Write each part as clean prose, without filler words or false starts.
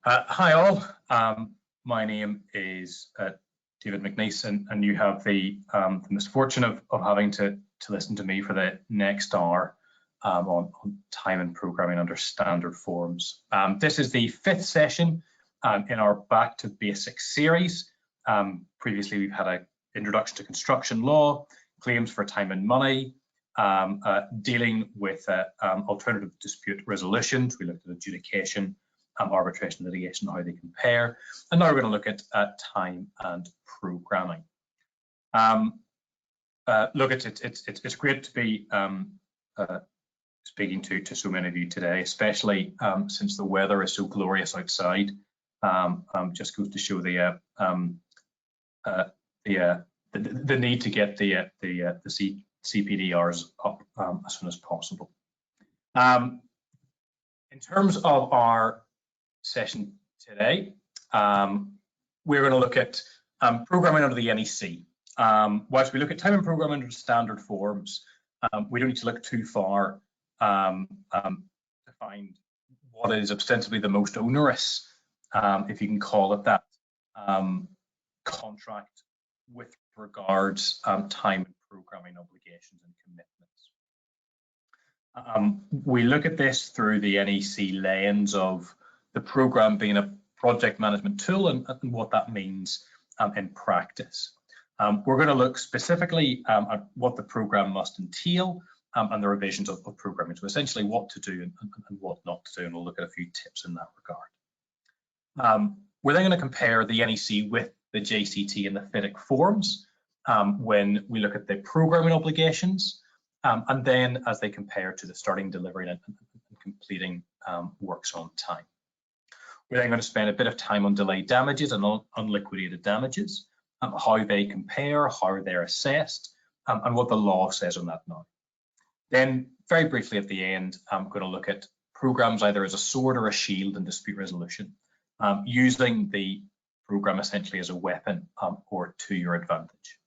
Hi all, my name is David McNeice, and you have the misfortune of having to listen to me for the next hour on time and programming under standard forms. This is the 5th session in our Back to Basics series. Previously we've had an introduction to construction law, claims for time and money, dealing with alternative dispute resolutions. We looked at adjudication, arbitration, litigation, how they compare, and now we're going to look at time and programming. Look, it's great to be speaking to so many of you today, especially since the weather is so glorious outside. Just goes to show the need to get the CPDRs up as soon as possible. In terms of our session today, we're going to look at programming under the NEC. Whilst we look at time and programming under standard forms, we don't need to look too far to find what is ostensibly the most onerous, if you can call it that, contract with regards time and programming obligations and commitments. We look at this through the NEC lens of the program being a project management tool and what that means in practice. We're going to look specifically at what the program must entail and the revisions of programming. So essentially what to do and what not to do, and we'll look at a few tips in that regard. We're then going to compare the NEC with the JCT and the FIDIC forms when we look at the programming obligations, and then as they compare to the starting, delivering and completing works on time. We're then going to spend a bit of time on delayed damages and on unliquidated damages, how they compare, how they're assessed, and what the law says on that now. Then very briefly at the end, I'm going to look at programs either as a sword or a shield in dispute resolution, using the program essentially as a weapon or to your advantage.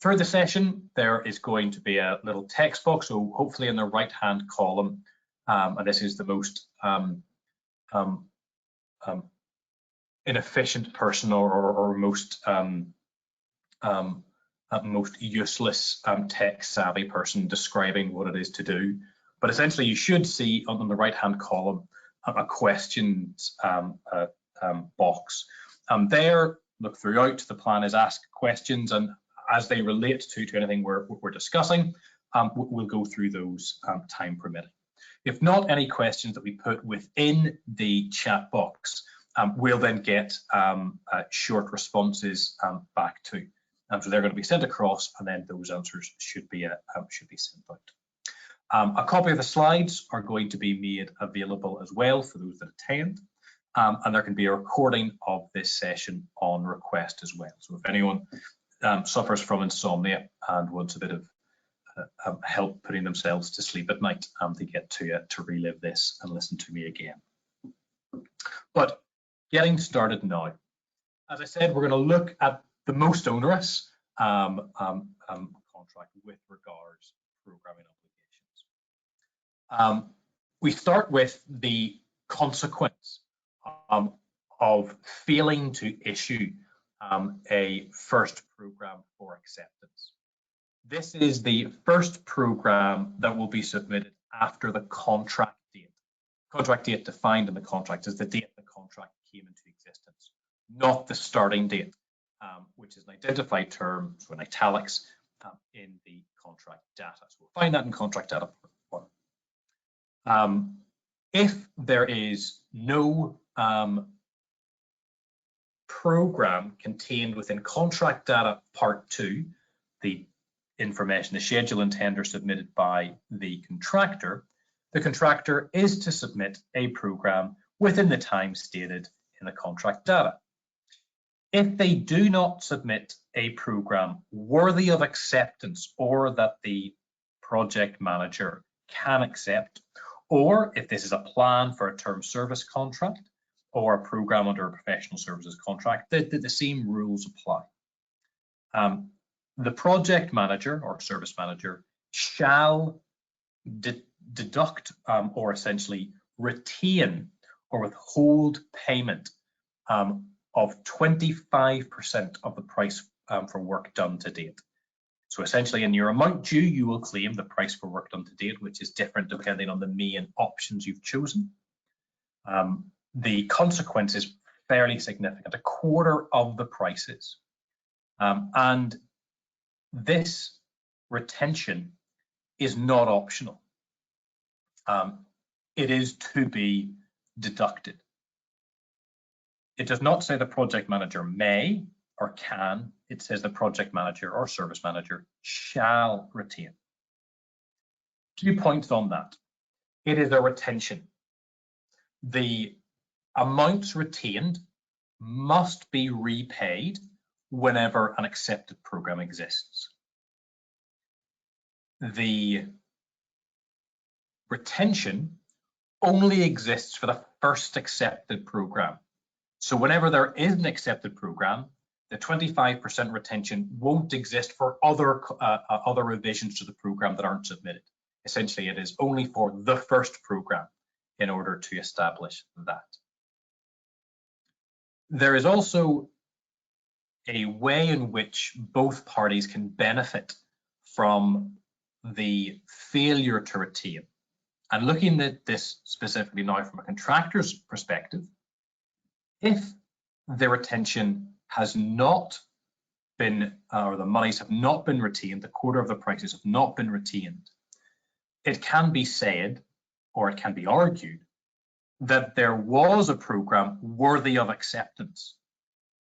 Through the session, there is going to be a little text box, so hopefully in the right-hand column, and this is the most inefficient person or most useless tech-savvy person describing what it is to do. But essentially, you should see on the right-hand column a questions box. There, look throughout, the plan is ask questions, and as they relate to anything we're discussing, we'll go through those time permitting. If not, any questions that we put within the chat box, we'll then get short responses back to. So they're going to be sent across, and then those answers should be sent out. A copy of the slides are going to be made available as well for those that attend, and there can be a recording of this session on request as well. So if anyone suffers from insomnia and wants a bit of help putting themselves to sleep at night, they get to relive this and listen to me again. But getting started now. As I said, we're going to look at the most onerous contract with regards to programming obligations. We start with the consequence of failing to issue a first program for acceptance. This is the first program that will be submitted after the contract date. Contract date defined in the contract is the date the contract came into existence, not the starting date, which is an identified term, so in italics, in the contract data. So we'll find that in contract data part 1. If there is no program contained within contract data part 2, the information, the schedule and tender submitted by the contractor is to submit a program within the time stated in the contract data. If they do not submit a program worthy of acceptance or that the project manager can accept, or if this is a plan for a term service contract or a program under a professional services contract, the same rules apply. The project manager or service manager shall deduct or essentially retain or withhold payment of 25% of the price for work done to date. So essentially, in your amount due, you will claim the price for work done to date, which is different depending on the main options you've chosen. The consequence is fairly significant, a quarter of the prices. And this retention is not optional. It is to be deducted. It does not say the project manager may or can. It says the project manager or service manager shall retain. 2 points on that. It is a retention. The amounts retained must be repaid whenever an accepted program exists. The retention only exists for the first accepted program. So whenever there is an accepted program, the 25% retention won't exist for other revisions to the program that aren't submitted. Essentially, it is only for the first program in order to establish that. There is also a way in which both parties can benefit from the failure to retain. And looking at this specifically now from a contractor's perspective, if the retention has not been, or the monies have not been retained, the quarter of the prices have not been retained, it can be said, or it can be argued, that there was a program worthy of acceptance.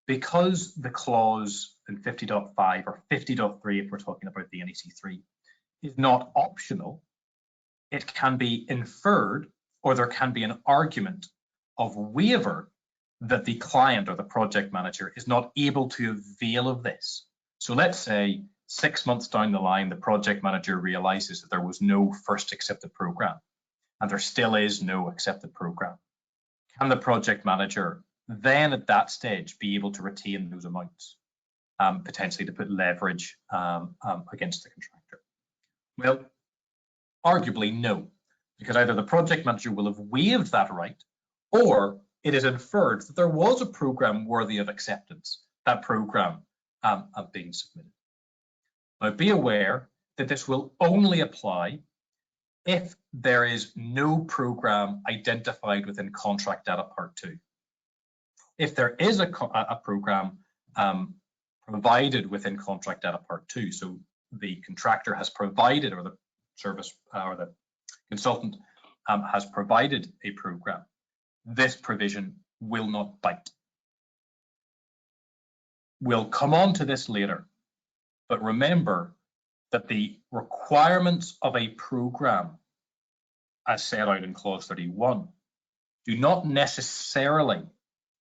Because the clause in 50.5 or 50.3, if we're talking about the NEC3, is not optional, it can be inferred, or there can be an argument of waiver that the client or the project manager is not able to avail of this. So let's say 6 months down the line, the project manager realizes that there was no first accepted program, and there still is no accepted program. Can the project manager then at that stage be able to retain those amounts, potentially to put leverage against the contractor? Well, arguably no, because either the project manager will have waived that right, or it is inferred that there was a program worthy of acceptance, that program being submitted. Now be aware that this will only apply if there is no program identified within contract data part 2. If there is a program provided within contract data part 2, so the contractor has provided, or the service or the consultant has provided a program, this provision will not bite. We'll come on to this later, but remember that the requirements of a program as set out in clause 31 do not necessarily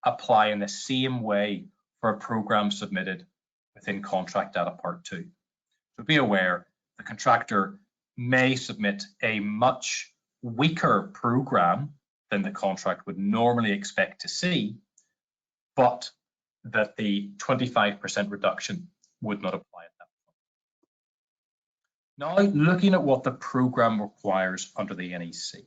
apply in the same way for a program submitted within contract data part 2. So be aware, the contractor may submit a much weaker program than the contract would normally expect to see, but that the 25% reduction would not apply at that point. Now, looking at what the program requires under the NEC.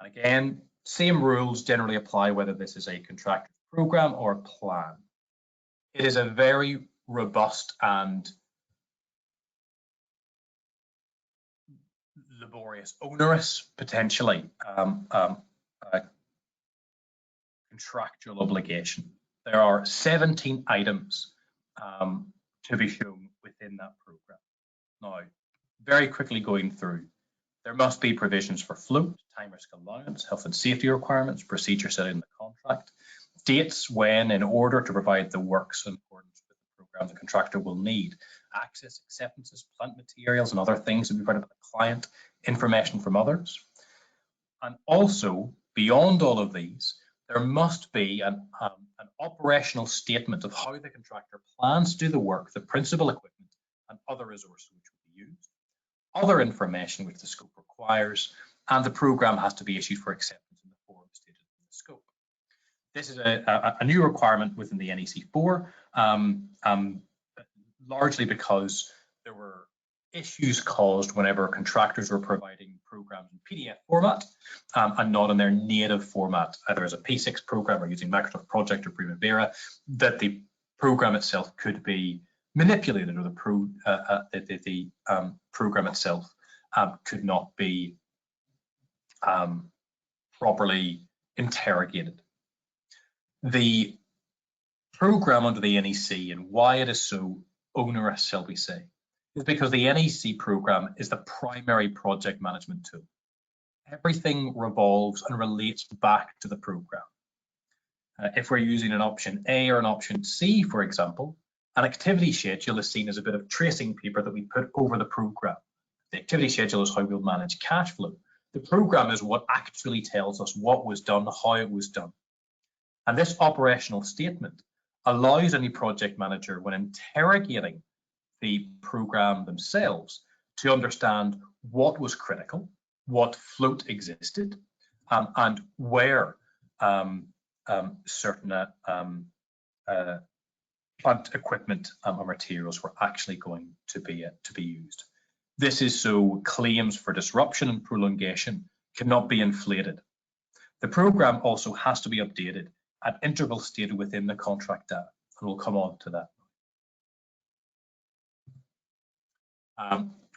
And again, same rules generally apply whether this is a contractor program or a plan. It is a very robust and laborious, onerous, potentially, contractual obligation. There are 17 items to be shown within that program. Now, very quickly going through, there must be provisions for float, time risk allowance, health and safety requirements, procedure set in the contract, dates when, in order to provide the works in accordance with the program, the contractor will need access, acceptances, plant materials, and other things that be provided by the client, information from others. And also, beyond all of these, there must be an operational statement of how the contractor plans to do the work, the principal equipment, and other resources which will be used, other information which the scope requires, and the program has to be issued for acceptance in the form stated in the scope. This is a new requirement within the NEC4, largely because there were issues caused whenever contractors were providing program programs in PDF format and not in their native format, either as a P6 program or using Microsoft Project or Primavera, that the program itself could be manipulated, or the program itself could not be properly interrogated. The program under the NEC, and why it is so onerous, shall we say, is because the NEC program is the primary project management tool. Everything revolves and relates back to the program. If we're using an option A or an option C, for example, an activity schedule is seen as a bit of tracing paper that we put over the program. The activity schedule is how we'll manage cash flow. The program is what actually tells us what was done, how it was done. And this operational statement allows any project manager, when interrogating the program themselves, to understand what was critical, what float existed, and where certain plant equipment or materials were actually going to be used. This is so claims for disruption and prolongation cannot be inflated. The program also has to be updated at intervals stated within the contract data, and we'll come on to that.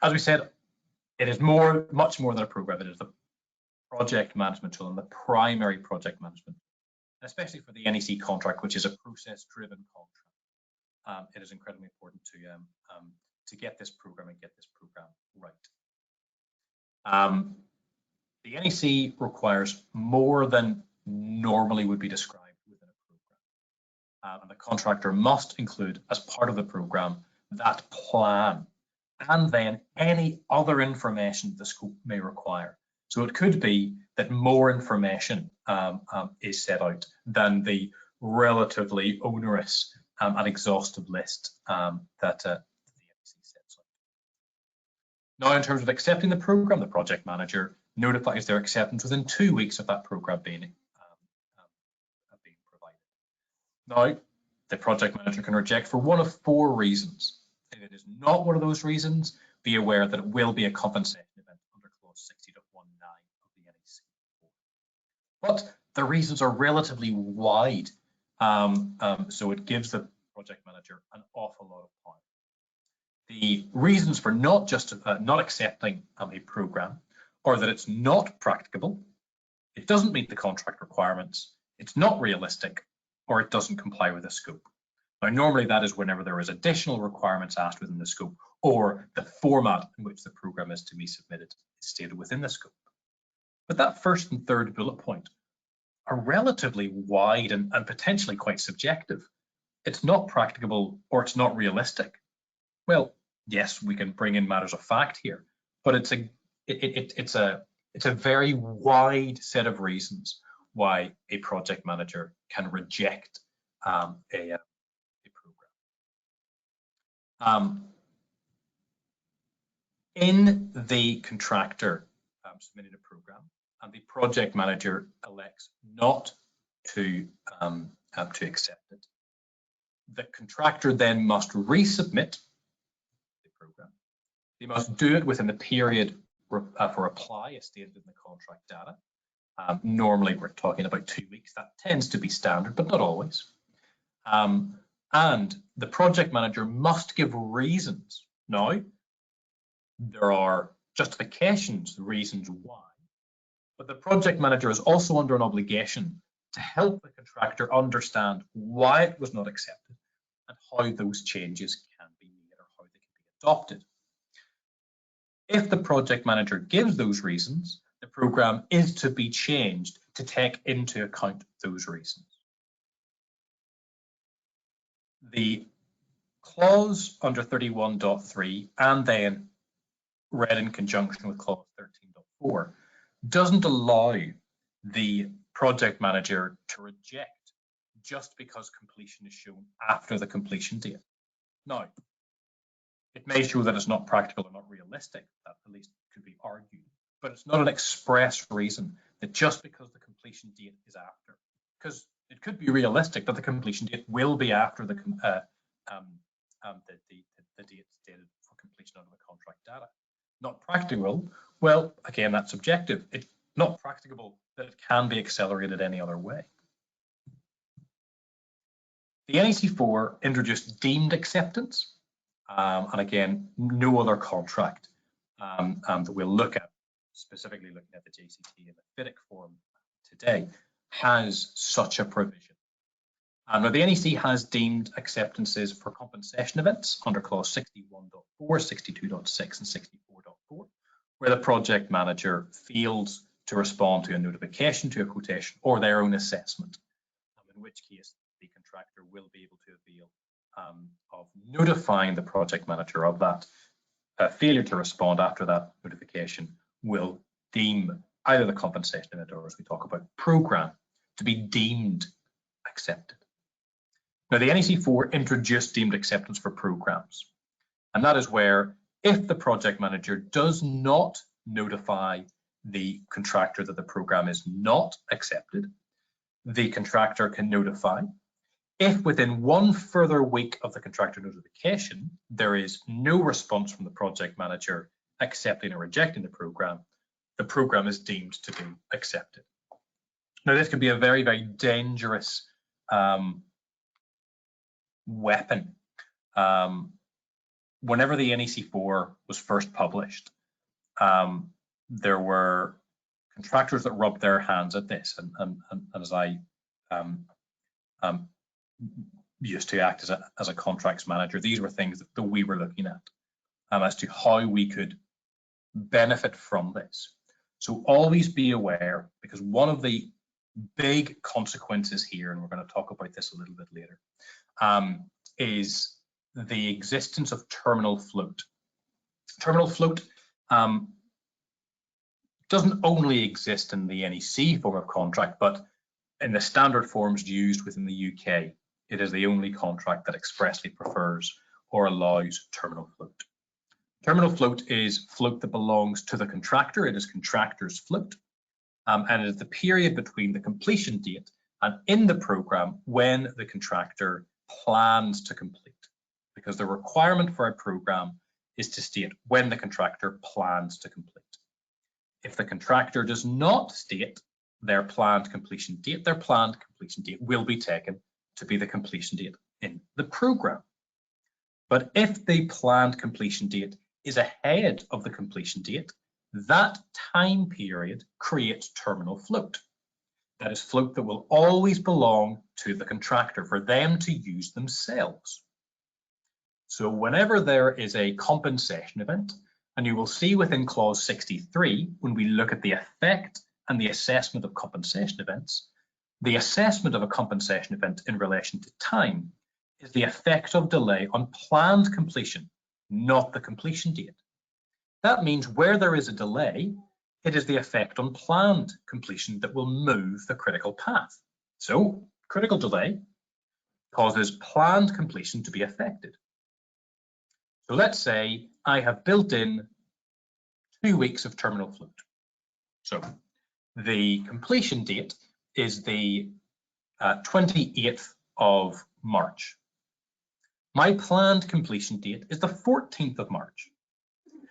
As we said, it is much more than a program. It is the project management tool and the primary project management, especially for the NEC contract, which is a process-driven contract. It is incredibly important to get this program and get this program right. The NEC requires more than normally would be described within a program, and the contractor must include, as part of the program, that plan and then any other information the scope may require. So it could be that more information is set out than the relatively onerous and exhaustive list that the NEC sets out. Now, in terms of accepting the program, the project manager notifies their acceptance within 2 weeks of that program being provided. Now, the project manager can reject for one of 4 reasons. If it is not one of those reasons, be aware that it will be a compensation event under clause 60.19 of the NEC. But the reasons are relatively wide, so it gives the project manager an awful lot of power. The reasons for not accepting a program are that it's not practicable, it doesn't meet the contract requirements, it's not realistic, or it doesn't comply with the scope. Now, normally that is whenever there is additional requirements asked within the scope, or the format in which the program is to be submitted is stated within the scope. But that first and third bullet point are relatively wide and potentially quite subjective. It's not practicable or it's not realistic. Well, yes, we can bring in matters of fact here, but it's a very wide set of reasons why a project manager can reject a program. In the contractor submitted a program, and the project manager elects not to accept it, the contractor then must resubmit the program. They must do it within the period for apply as stated in the contract data. Normally we're talking about 2 weeks. That tends to be standard, but not always. And the project manager must give reasons. Now, there are justifications, reasons why, but the project manager is also under an obligation to help the contractor understand why it was not accepted and how those changes can be made or how they can be adopted. If the project manager gives those reasons, the program is to be changed to take into account those reasons. The clause under 31.3 and then read in conjunction with clause 13.4 doesn't allow the project manager to reject just because completion is shown after the completion date. Now, it may show that it's not practical or not realistic, that at least could be argued, but it's not an express reason that just because the completion date is after, because it could be realistic that the completion date will be after the date stated for completion under the contract data. Not practicable? Well, again, that's subjective. It's not practicable that it can be accelerated any other way. The NEC4 introduced deemed acceptance, and again, no other contract that we'll look at, specifically looking at the JCT in the FIDIC form today, has such a provision. Now, the NEC has deemed acceptances for compensation events under clause 61.4, 62.6, and 64.4, where the project manager fails to respond to a notification, to a quotation, or their own assessment, in which case the contractor will be able to avail of notifying the project manager of that. Failure to respond after that notification will deem either the compensation event or, as we talk about, program to be deemed accepted. Now, the NEC4 introduced deemed acceptance for programs, and that is where if the project manager does not notify the contractor that the program is not accepted, the contractor can notify. If within one further week of the contractor notification, there is no response from the project manager accepting or rejecting the program is deemed to be accepted. Now, this can be a very, very dangerous weapon. Whenever the NEC4 was first published, there were contractors that rubbed their hands at this, and as I used to act as a contracts manager, these were things that we were looking at as to how we could benefit from this. So always be aware, because one of the big consequences here, and we're going to talk about this a little bit later, is the existence of terminal float. Terminal float doesn't only exist in the NEC form of contract, but in the standard forms used within the UK, it is the only contract that expressly prefers or allows terminal float. Terminal float is float that belongs to the contractor. It is contractor's float, and it is the period between the completion date and in the program when the contractor plans to complete, because the requirement for a program is to state when the contractor plans to complete. If the contractor does not state their planned completion date, their planned completion date will be taken to be the completion date in the program. But if the planned completion date is ahead of the completion date, that time period creates terminal float. That is float that will always belong to the contractor for them to use themselves. So whenever there is a compensation event, and you will see within clause 63, when we look at the effect and the assessment of compensation events, the assessment of a compensation event in relation to time is the effect of delay on planned completion, not the completion date. That means where there is a delay, it is the effect on planned completion that will move the critical path. So critical delay causes planned completion to be affected. So let's say I have built in 2 weeks of terminal float. So the completion date is the 28th of March. My planned completion date is the 14th of March.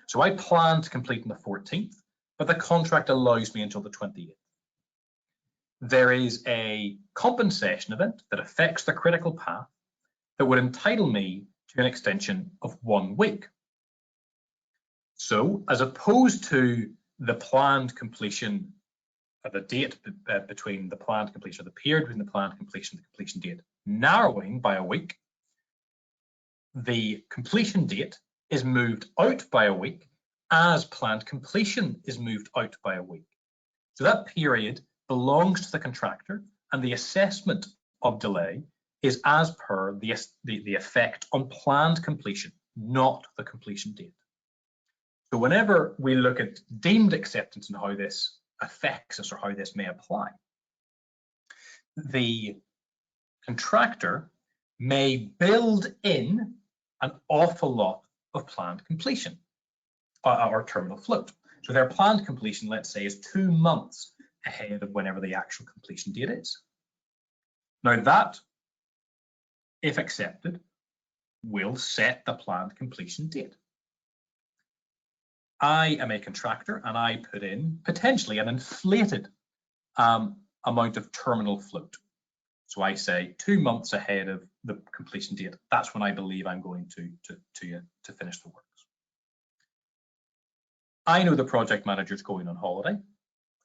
So I plan to complete on the 14th, but the contract allows me until the 28th. There is a compensation event that affects the critical path that would entitle me to an extension of 1 week. So as opposed to the planned completion, the date between the planned completion, or the period between the planned completion and the completion date narrowing by a week, the completion date is moved out by a week as planned completion is moved out by a week. So that period belongs to the contractor, and the assessment of delay is as per the effect on planned completion, not the completion date. So whenever we look at deemed acceptance and how this affects us or how this may apply, the contractor may build in an awful lot of planned completion or terminal float. So their planned completion, let's say, is 2 months ahead of whenever the actual completion date is. Now that, if accepted, will set the planned completion date. I am a contractor and I put in potentially an inflated amount of terminal float. So I say 2 months ahead of the completion date, that's when I believe I'm going to finish the works. I know the project manager is going on holiday,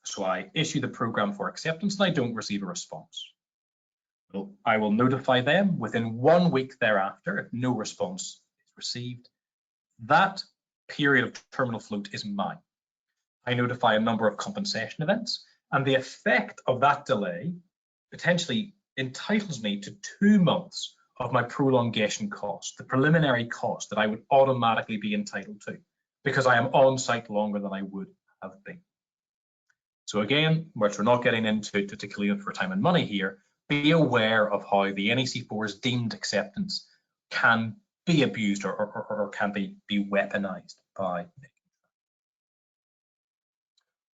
so I issue the program for acceptance and I don't receive a response. Well, I will notify them within 1 week thereafter if no response is received. That period of terminal float is mine. I notify a number of compensation events, and the effect of that delay potentially entitles me to 2 months of my prolongation cost, the preliminary cost that I would automatically be entitled to, because I am on site longer than I would have been. So again, whilst we're not getting into to clean up for time and money here, be aware of how the NEC 4's deemed acceptance can be abused or can be weaponized by.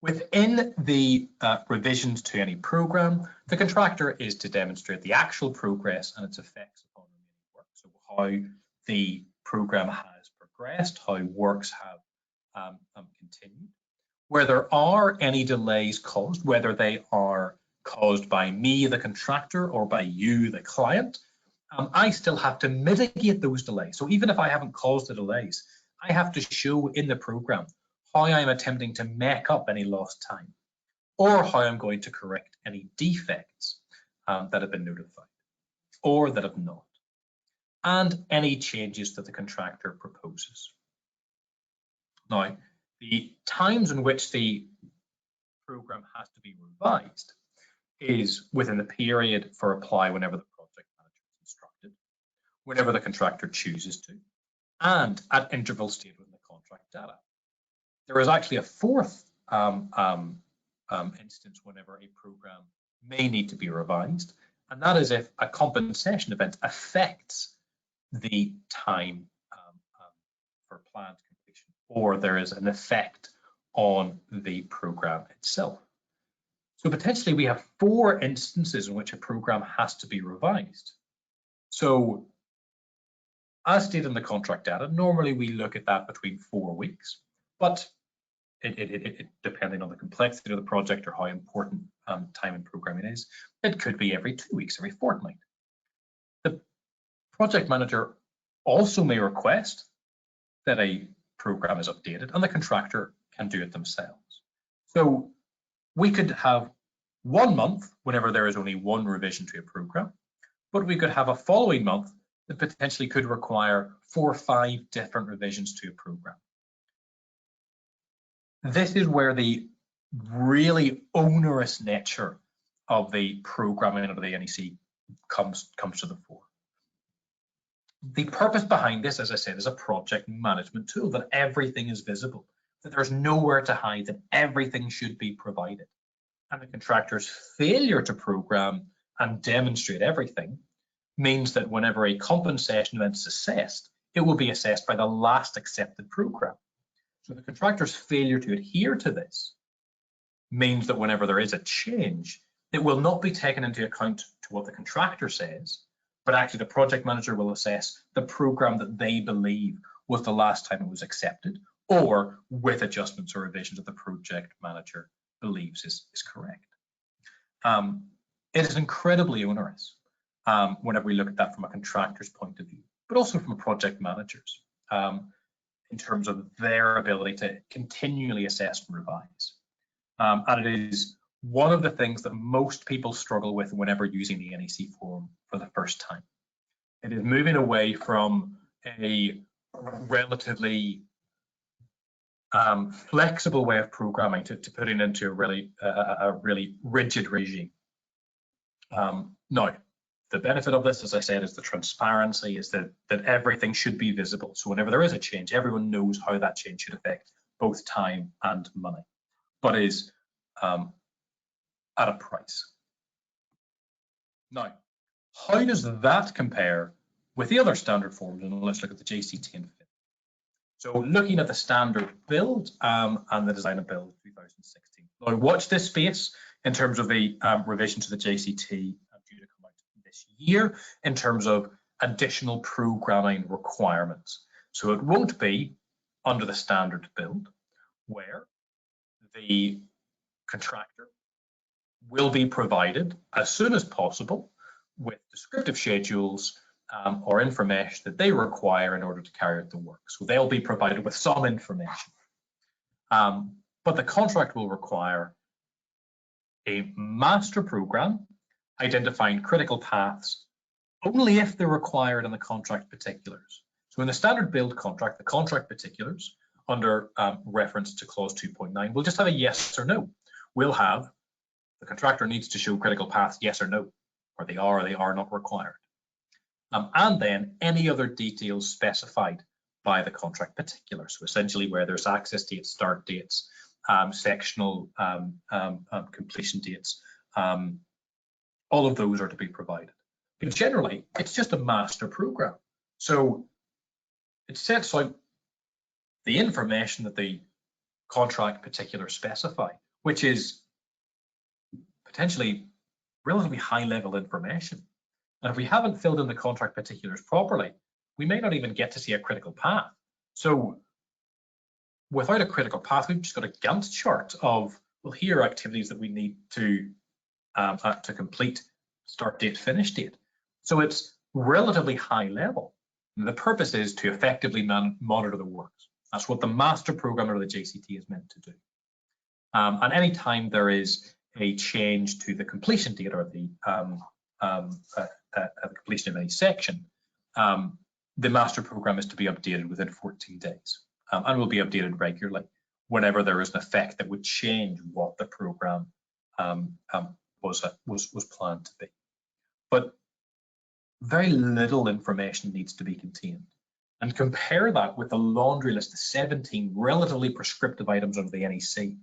Within the revisions to any program, the contractor is to demonstrate the actual progress and its effects upon remaining work. So how the program has progressed, how works have continued. Where there are any delays caused, whether they are caused by me, the contractor, or by you, the client, I still have to mitigate those delays. So even if I haven't caused the delays, I have to show in the program how I'm attempting to make up any lost time, or how I'm going to correct any defects that have been notified or that have not, and any changes that the contractor proposes. Now, the times in which the program has to be revised is within the period for apply whenever the project manager is instructed, whenever the contractor chooses to, and at interval stated within the contract data. There is actually a fourth instance whenever a program may need to be revised, and that is if a compensation event affects the time for planned completion, or there is an effect on the program itself. So potentially we have 4 instances in which a program has to be revised. So as stated in the contract data, normally we look at that between 4 weeks, but it depending on the complexity of the project or how important time in programming is, it could be every 2 weeks, every fortnight. The project manager also may request that a program is updated, and the contractor can do it themselves. So we could have 1 month whenever there is only 1 revision to a program, but we could have a following month that potentially could require 4 or 5 different revisions to a program. This is where the really onerous nature of the programming of the NEC comes to the fore. The purpose behind this, as I said, is a project management tool, that everything is visible, that there's nowhere to hide, that everything should be provided. And the contractor's failure to program and demonstrate everything means that whenever a compensation event is assessed, it will be assessed by the last accepted program. So the contractor's failure to adhere to this means that whenever there is a change, it will not be taken into account to what the contractor says, but actually the project manager will assess the program that they believe was the last time it was accepted, or with adjustments or revisions that the project manager believes is correct. It is incredibly onerous whenever we look at that from a contractor's point of view, but also from a project manager's, in terms of their ability to continually assess and revise. And it is one of the things that most people struggle with whenever using the NEC form for the first time. It is moving away from a relatively flexible way of programming to putting into a really rigid regime. Now, the benefit of this, as I said, is the transparency, is that everything should be visible. So whenever there is a change, everyone knows how that change should affect both time and money, but is at a price. Now, how does that compare with the other standard forms? And let's look at the JCT and FIT. So looking at the standard build and the design and build 2016. Now watch this space in terms of the revision to the JCT due to come out this year in terms of additional programming requirements. So it won't be under the standard build, where the contractor will be provided as soon as possible with descriptive schedules or information that they require in order to carry out the work. So they'll be provided with some information. But the contract will require a master program identifying critical paths only if they're required in the contract particulars. So in the standard build contract, the contract particulars under reference to clause 2.9 will just have a yes or no. We'll have the contractor needs to show critical paths, yes or no, or they are not required. And then any other details specified by the contract particulars. So essentially where there's access dates, start dates, sectional completion dates, all of those are to be provided. But generally, it's just a master program. So it sets out the information that the contract particulars specify, which is potentially relatively high level information. And if we haven't filled in the contract particulars properly, we may not even get to see a critical path. So without a critical path, we've just got a Gantt chart of, well, here are activities that we need to complete, start date, finish date. So it's relatively high level. And the purpose is to effectively monitor the works. That's what the master program or the JCT is meant to do. And any time there is a change to the completion date or the completion of any section, the master program is to be updated within 14 days and will be updated regularly whenever there is an effect that would change what the program was planned to be. But very little information needs to be contained. And compare that with the laundry list of 17 relatively prescriptive items under the NEC.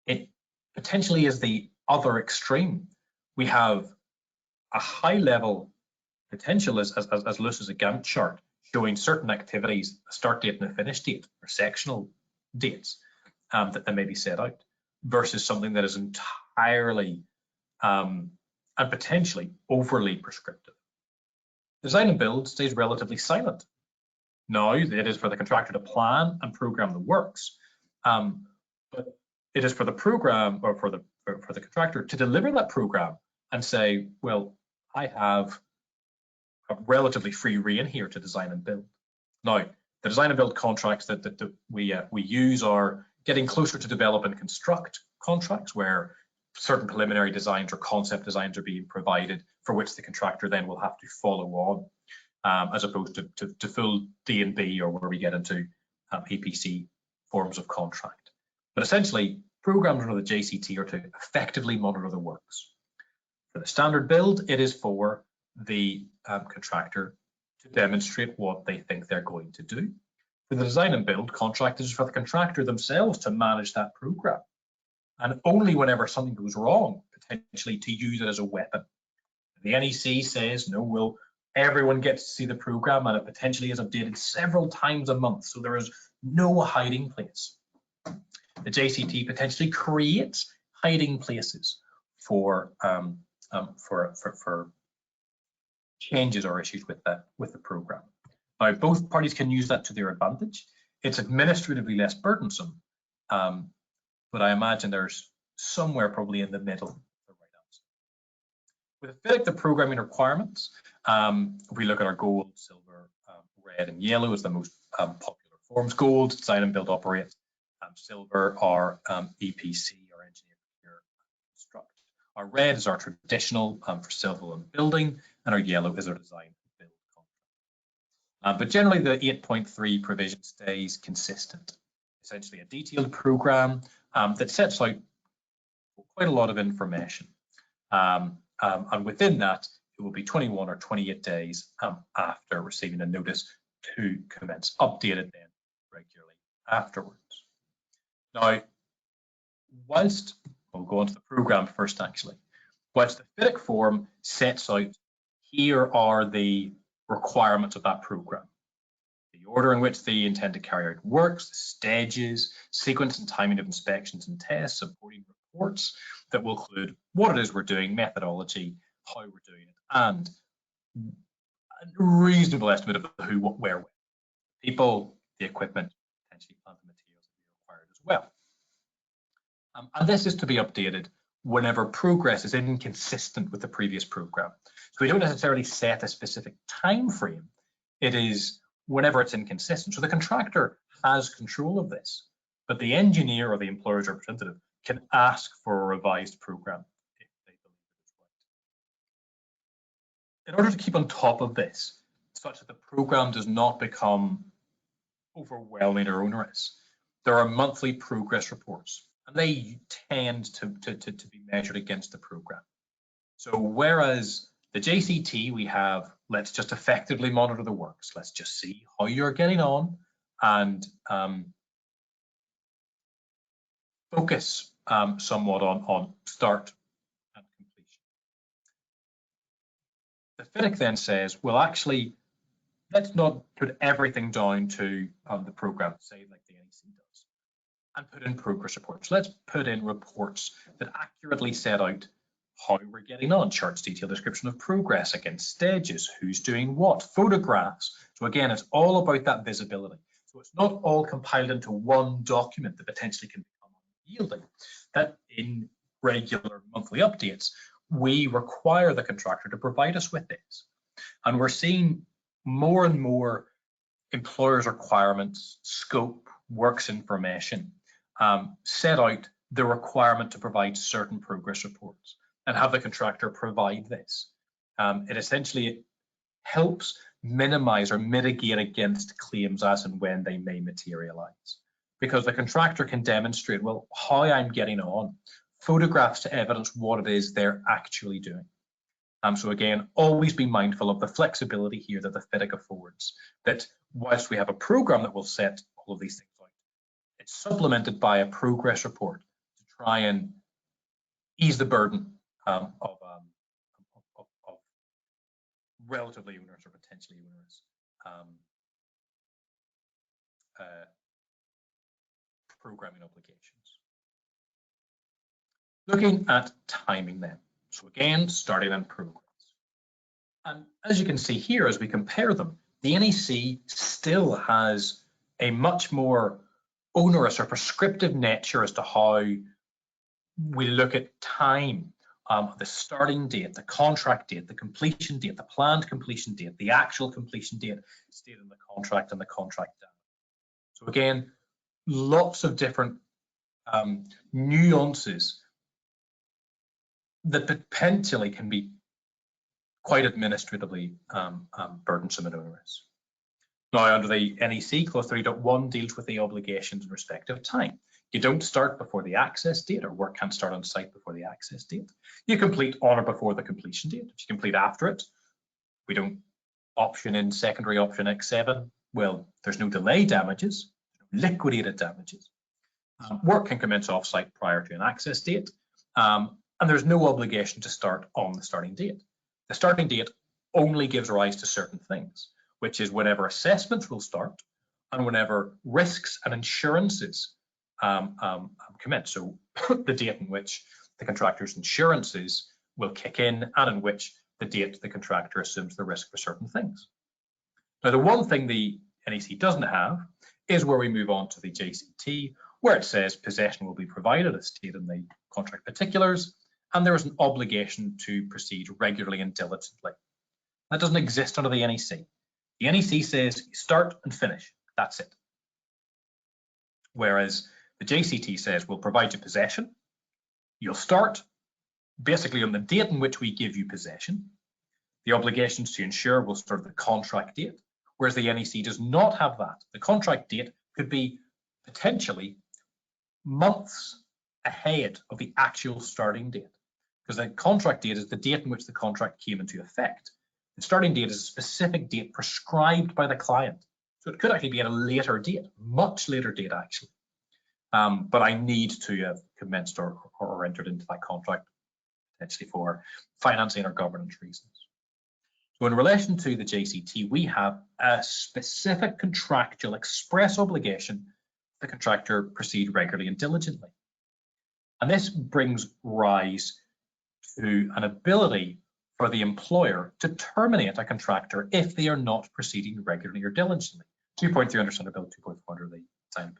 It potentially is the other extreme. We have a high level potential as loose as a Gantt chart showing certain activities, a start date and a finish date, or sectional dates that may be set out, versus something that is entirely and potentially overly prescriptive. Design and build stays relatively silent. Now it is for the contractor to plan and program the works, but it is for the program or for the contractor to deliver that program and say, well, I have a relatively free rein here to design and build. Now, the design and build contracts that we use are getting closer to develop and construct contracts, where certain preliminary designs or concept designs are being provided for which the contractor then will have to follow on, as opposed to full D&B or where we get into APC forms of contract. But essentially, programs under the JCT are to effectively monitor the works. For the standard build, it is for the contractor to demonstrate what they think they're going to do. For the design and build contract, it is for the contractor themselves to manage that program. And only whenever something goes wrong, potentially to use it as a weapon. The NEC says, no, will everyone gets to see the program, and it potentially is updated several times a month, so there is no hiding place. The JCT potentially creates hiding places for changes or issues with the program. Now, both parties can use that to their advantage. It's administratively less burdensome, but I imagine there's somewhere probably in the middle the right answer. With respect to programming requirements, if we look at our gold, silver, red, and yellow as the most popular forms. Gold, design and build, operate. Silver are EPC, or engineer, procure, construct. Our red is our traditional for civil and building, and our yellow is our design and build contract. But generally, the 8.3 provision stays consistent. Essentially, a detailed program that sets out quite a lot of information. And within that, it will be 21 or 28 days after receiving a notice to commence, updated then regularly afterwards. Now, whilst, we'll go on to the program first actually, whilst the FIDIC form sets out, here are the requirements of that program. The order in which they intend to carry out works, the stages, sequence and timing of inspections and tests, supporting reports that will include what it is we're doing, methodology, how we're doing it, and a reasonable estimate of who, what, where, when. People, the equipment, potentially plant and materials that we require well. And this is to be updated whenever progress is inconsistent with the previous program. So we don't necessarily set a specific time frame. It is whenever it's inconsistent. So the contractor has control of this, but the engineer or the employer's representative can ask for a revised program if they believe it's right. In order to keep on top of this, such that the program does not become overwhelming or onerous, there are monthly progress reports, and they tend to be measured against the program. So whereas the JCT, we have, let's just effectively monitor the works. Let's just see how you're getting on and focus somewhat on start and completion. The FIDIC then says, well, actually, let's not put everything down to the program, say like the NEC does, and put in progress reports. Let's put in reports that accurately set out how we're getting on, charts, detailed description of progress against stages, who's doing what, photographs. So again, it's all about that visibility. So it's not all compiled into one document that potentially can become unyielding. That in regular monthly updates, we require the contractor to provide us with this. And we're seeing more and more employers' requirements, scope, works information set out the requirement to provide certain progress reports and have the contractor provide this. It essentially helps minimize or mitigate against claims as and when they may materialize, because the contractor can demonstrate, well, how I'm getting on, photographs to evidence what it is they're actually doing. So again, always be mindful of the flexibility here that the FIDIC affords, that whilst we have a program that will set all of these things out, it's supplemented by a progress report to try and ease the burden of relatively onerous or potentially onerous programming obligations. Looking at timing then. So again, starting in progress. And as you can see here, as we compare them, the NEC still has a much more onerous or prescriptive nature as to how we look at time, the starting date, the contract date, the completion date, the planned completion date, the actual completion date stated in the contract and the contract data. So again, lots of different nuances that potentially can be quite administratively burdensome and onerous. Now, under the NEC, clause 3.1 deals with the obligations in respect of time. You don't start before the access date, or work can't start on site before the access date. You complete on or before the completion date. If you complete after it, we don't option in secondary option X7. Well, there's no delay damages, liquidated damages. Work can commence off-site prior to an access date, and there's no obligation to start on the starting date. The starting date only gives rise to certain things, which is whenever assessments will start and whenever risks and insurances commence. So the date in which the contractor's insurances will kick in and in which the date the contractor assumes the risk for certain things. Now, the one thing the NEC doesn't have is where we move on to the JCT, where it says possession will be provided as stated in the contract particulars, and there is an obligation to proceed regularly and diligently. That doesn't exist under the NEC. The NEC says start and finish, that's it. Whereas the JCT says we'll provide you possession, you'll start basically on the date in which we give you possession. The obligations to insure will start at the contract date, whereas the NEC does not have that. The contract date could be potentially months ahead of the actual starting date, because the contract date is the date in which the contract came into effect. The starting date is a specific date prescribed by the client. So it could actually be at a later date, much later date actually. But I need to have commenced or entered into that contract potentially for financing or governance reasons. So in relation to the JCT, we have a specific contractual express obligation the contractor proceed regularly and diligently. And this brings rise to an ability for the employer to terminate a contractor if they are not proceeding regularly or diligently. 2.3 under Standard Bill 2.4 under the Design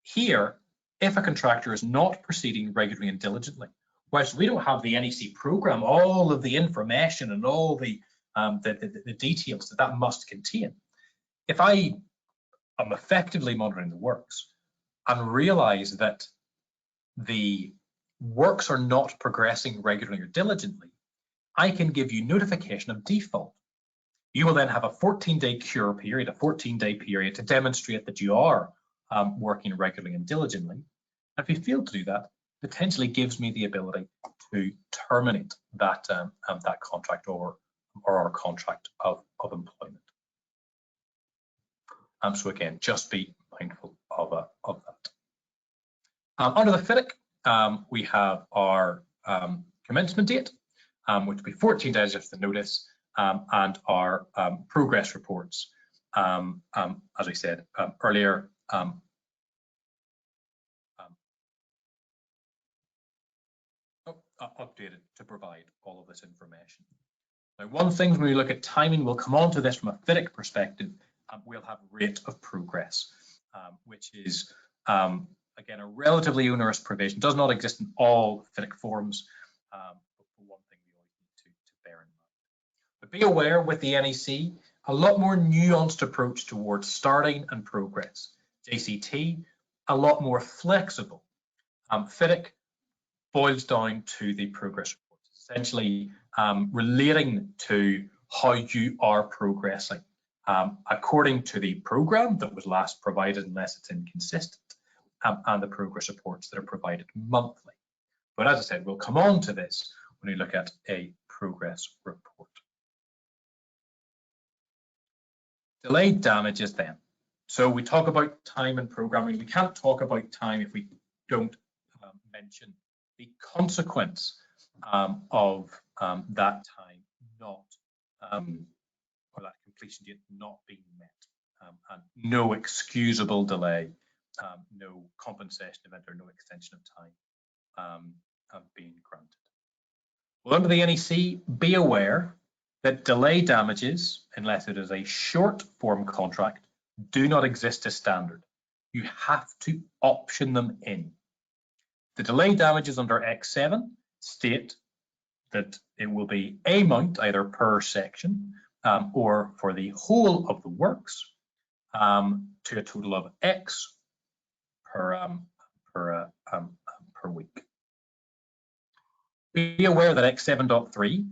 Here, if a contractor is not proceeding regularly and diligently, whilst we don't have the NEC programme, all of the information and all the details that must contain, if I am effectively monitoring the works and realise that the works are not progressing regularly or diligently, I can give you notification of default. You will then have a 14-day cure period, a 14-day period to demonstrate that you are working regularly and diligently. If you fail to do that, potentially gives me the ability to terminate that that contract or our contract of employment. So again, just be mindful of that. Under the FIDIC, we have our commencement date, which will be 14 days after the notice, and our progress reports, as I said earlier, updated to provide all of this information. Now, one thing when we look at timing, we'll come on to this from a FIDIC perspective, we'll have rate of progress, which is, again, a relatively onerous provision. Does not exist in all FIDIC forms, but one thing we always need to bear in mind. But be aware with the NEC, a lot more nuanced approach towards starting and progress. JCT, a lot more flexible. FIDIC boils down to the progress reports, essentially relating to how you are progressing according to the programme that was last provided, unless it's inconsistent, and the progress reports that are provided monthly. But as I said, we'll come on to this when we look at a progress report. Delayed damages then. So we talk about time and programming. We can't talk about time if we don't mention the consequence of that time not, or that completion date not being met, and no excusable delay, no compensation event or no extension of time being granted. Well, under the NEC, be aware that delay damages, unless it is a short form contract, do not exist as standard. You have to option them in. The delay damages under X7 state that it will be a amount either per section or for the whole of the works to a total of X per week. Be aware that X7.3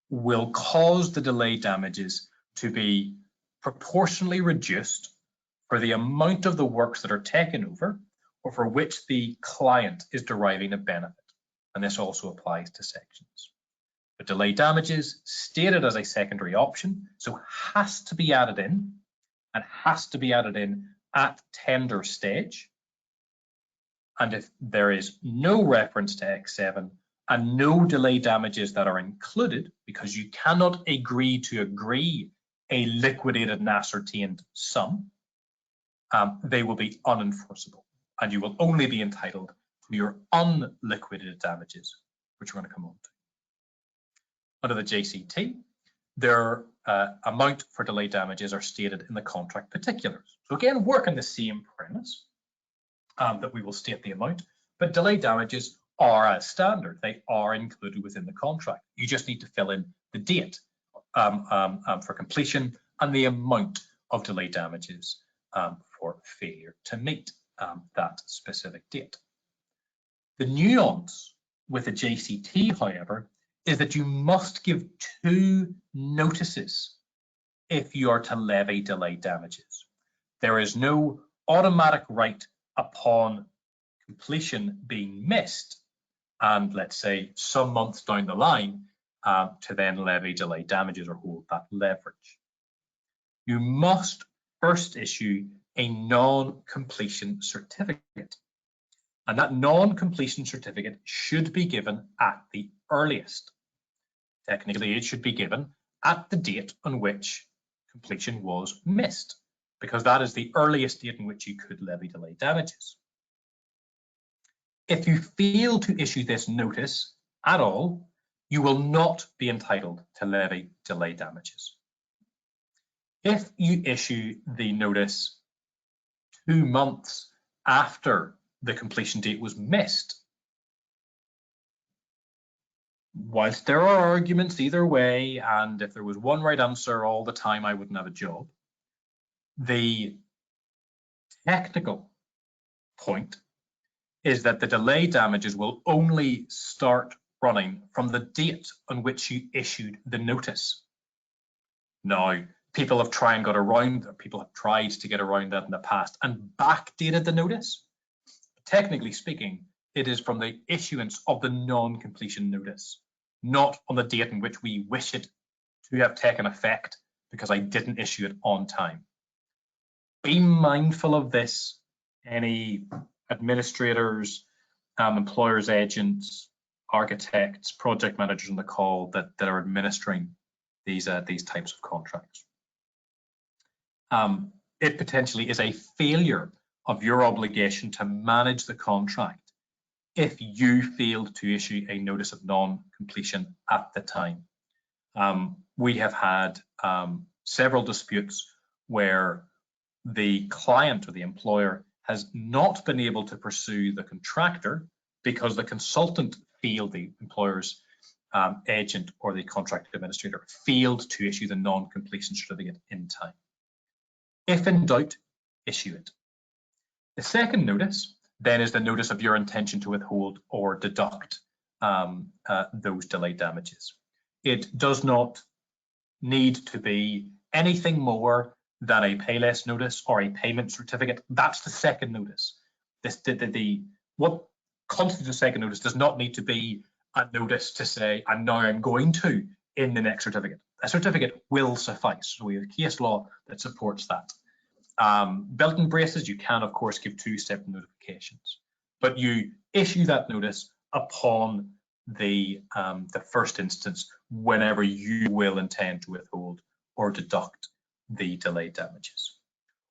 will cause the delay damages to be proportionally reduced for the amount of the works that are taken over or for which the client is deriving a benefit. And this also applies to sections. But delay damages stated as a secondary option, so has to be added in and has to be added in at tender stage. And if there is no reference to X7 and no delay damages that are included, because you cannot agree a liquidated and ascertained sum, they will be unenforceable, and you will only be entitled to your unliquidated damages, which we're going to come on to. Under the JCT, their amount for delay damages are stated in the contract particulars. So again, work on the same premise that we will state the amount, but delay damages are as standard. They are included within the contract. You just need to fill in the date for completion and the amount of delay damages for failure to meet that specific date. The nuance with the JCT, however, is that you must give 2 notices if you are to levy delay damages. There is no automatic right upon completion being missed, and let's say some months down the line, to then levy delay damages or hold that leverage. You must first issue a non-completion certificate, and that non-completion certificate should be given at the earliest. Technically, it should be given at the date on which completion was missed, because that is the earliest date in which you could levy delay damages. If you fail to issue this notice at all, you will not be entitled to levy delay damages. If you issue the notice 2 months after the completion date was missed. Whilst there are arguments either way, and if there was one right answer all the time, I wouldn't have a job, the technical point is that the delay damages will only start running from the date on which you issued the notice. Now, people have tried to get around that in the past and backdated the notice. Technically speaking, it is from the issuance of the non-completion notice, not on the date in which we wish it to have taken effect because I didn't issue it on time. Be mindful of this, any administrators, employers, agents, architects, project managers on the call that are administering these types of contracts. It potentially is a failure of your obligation to manage the contract if you failed to issue a notice of non-completion at the time. We have had several disputes where the client or the employer has not been able to pursue the contractor because the consultant failed, the employer's agent or the contract administrator failed to issue the non-completion certificate in time. If in doubt, issue it. The second notice then is the notice of your intention to withhold or deduct those delayed damages. It does not need to be anything more than a pay less notice or a payment certificate. That's the second notice. What constitutes a second notice does not need to be a notice to say, and now I'm going to in the next certificate. A certificate will suffice. So we have case law that supports that. Belt and braces, you can of course give 2 separate notifications, but you issue that notice upon the first instance whenever you will intend to withhold or deduct the delayed damages.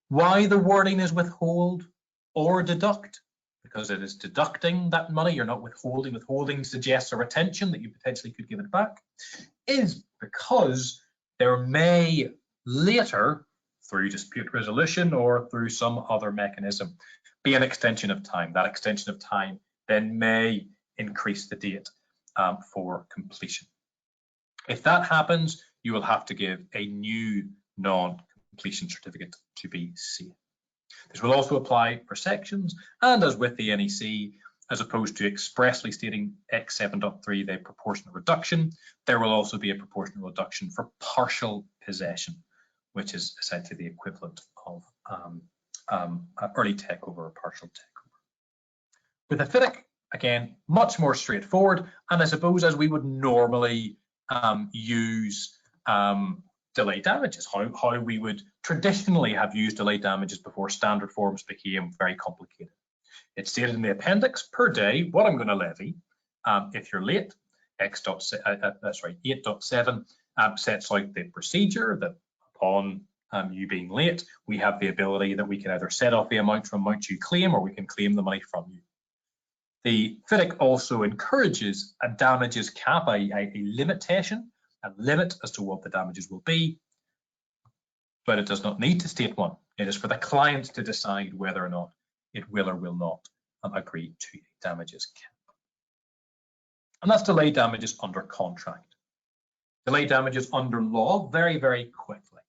Why the wording is withhold or deduct? Because it is deducting that money, you're not withholding. Withholding suggests a retention that you potentially could give it back, is because there may later, through dispute resolution or through some other mechanism, be an extension of time. That extension of time then may increase the date for completion. If that happens, you will have to give a new non-completion certificate to be seen. This will also apply for sections, and as with the NEC, as opposed to expressly stating X7.3, the proportional reduction, there will also be a proportional reduction for partial possession, which is essentially the equivalent of early takeover or partial takeover. With a FIDIC, again, much more straightforward, and I suppose as we would normally use delay damages, how we would traditionally have used delay damages before standard forms became very complicated. It's stated in the appendix per day what I'm going to levy if you're late. 8.7 sets out the procedure that upon you being late, we have the ability that we can either set off the amount from amount you claim, or we can claim the money from you. The FIDIC also encourages a damages cap, a limitation, a limit as to what the damages will be, but it does not need to state one. It is for the client to decide whether or not it will or will not agree to a damages cap. And that's delay damages under contract. Delay damages under law, very, very quickly.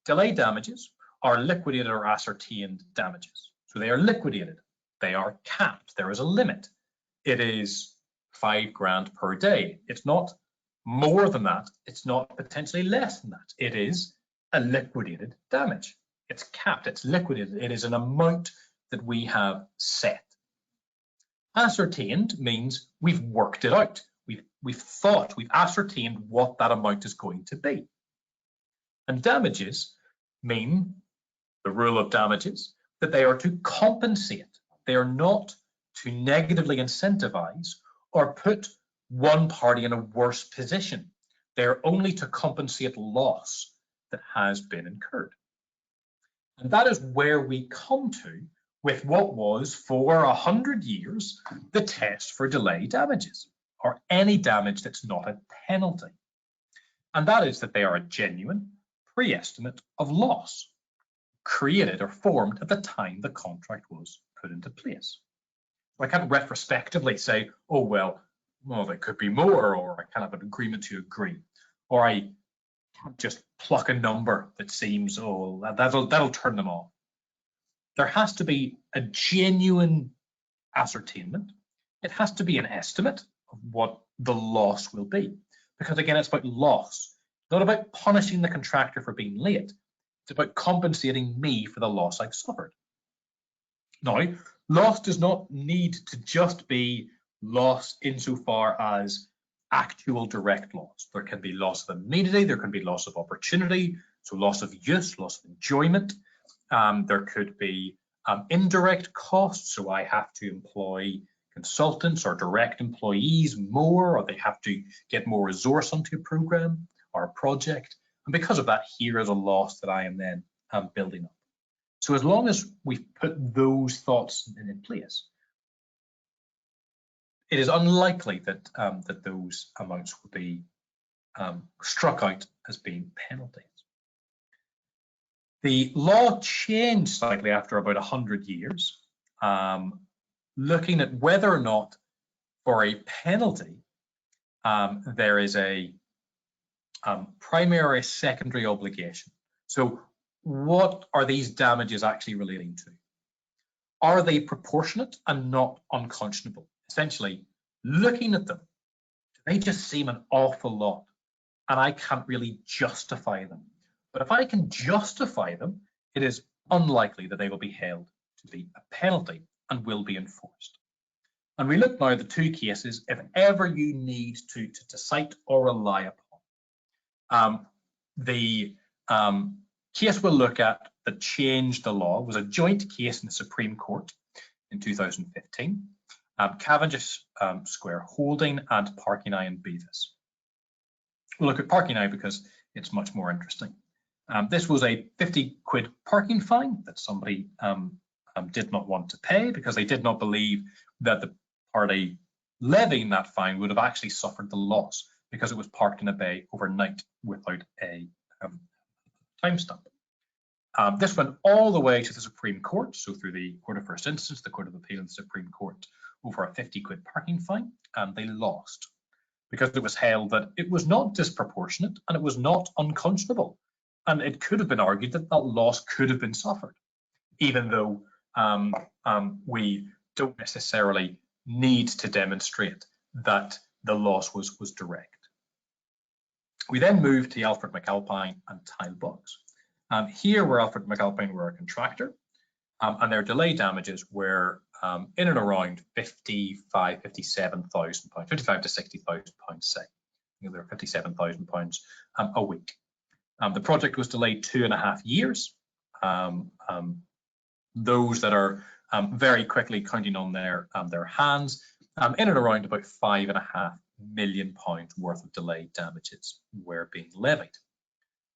Delay damages are liquidated or ascertained damages. So they are liquidated, they are capped, there is a limit. It is £5,000 per day. It's not more than that, it's not potentially less than that. It is a liquidated damage. It's capped, it's liquidated, it is an amount that we have set. Ascertained means we've worked it out. We've ascertained what that amount is going to be. And damages mean, the rule of damages, that they are to compensate. They are not to negatively incentivize or put one party in a worse position. They are only to compensate loss that has been incurred. And that is where we come to with what was for 100 years the test for delay damages, or any damage that's not a penalty. And that is that they are a genuine pre-estimate of loss. created or formed at the time the contract was put into place. So I can't retrospectively say, oh, well, there could be more, or I can't have an agreement to agree, or I can't just pluck a number that seems, oh, that'll turn them off. There has to be a genuine ascertainment. It has to be an estimate of what the loss will be, because again, it's about loss, not about punishing the contractor for being late. It's about compensating me for the loss I've suffered. Now, loss does not need to just be loss insofar as actual direct loss. There can be loss of amenity, there can be loss of opportunity, so loss of use, loss of enjoyment. There could be indirect costs, so I have to employ consultants or direct employees more, or they have to get more resource onto a program or a project. And because of that, here is a loss that I am then building up. So as long as we've put those thoughts in place, it is unlikely that that those amounts will be struck out as being penalties. The law changed slightly after about 100 years, looking at whether or not for a penalty there is a primary or secondary obligation. So what are these damages actually relating to? Are they proportionate and not unconscionable? Essentially, looking at them, they just seem an awful lot and I can't really justify them. But if I can justify them, it is unlikely that they will be held to be a penalty and will be enforced. And we look now at the two cases, if ever you need to cite or rely upon. The case we'll look at that changed the law was a joint case in the Supreme Court in 2015, Cavendish Square Holding and Parking I and Beavis. We'll look at Parking I because it's much more interesting. This was a 50 quid parking fine that somebody did not want to pay because they did not believe that the party levying that fine would have actually suffered the loss because it was parked in a bay overnight without a timestamp. This went all the way to the Supreme Court, so through the Court of First Instance, the Court of Appeal and the Supreme Court over a 50 quid parking fine, and they lost because it was held that it was not disproportionate and it was not unconscionable. And it could have been argued that that loss could have been suffered, even though we don't necessarily need to demonstrate that the loss was direct. We then moved to Alfred McAlpine and Tilebox. Here, where Alfred McAlpine were a contractor, and their delay damages were in and around 57,000 pounds, 55 to 60,000 pounds, say. They were 57,000 pounds a week. The project was delayed 2.5 years. Those that are very quickly counting on their hands, in and around about £5.5 million worth of delayed damages were being levied.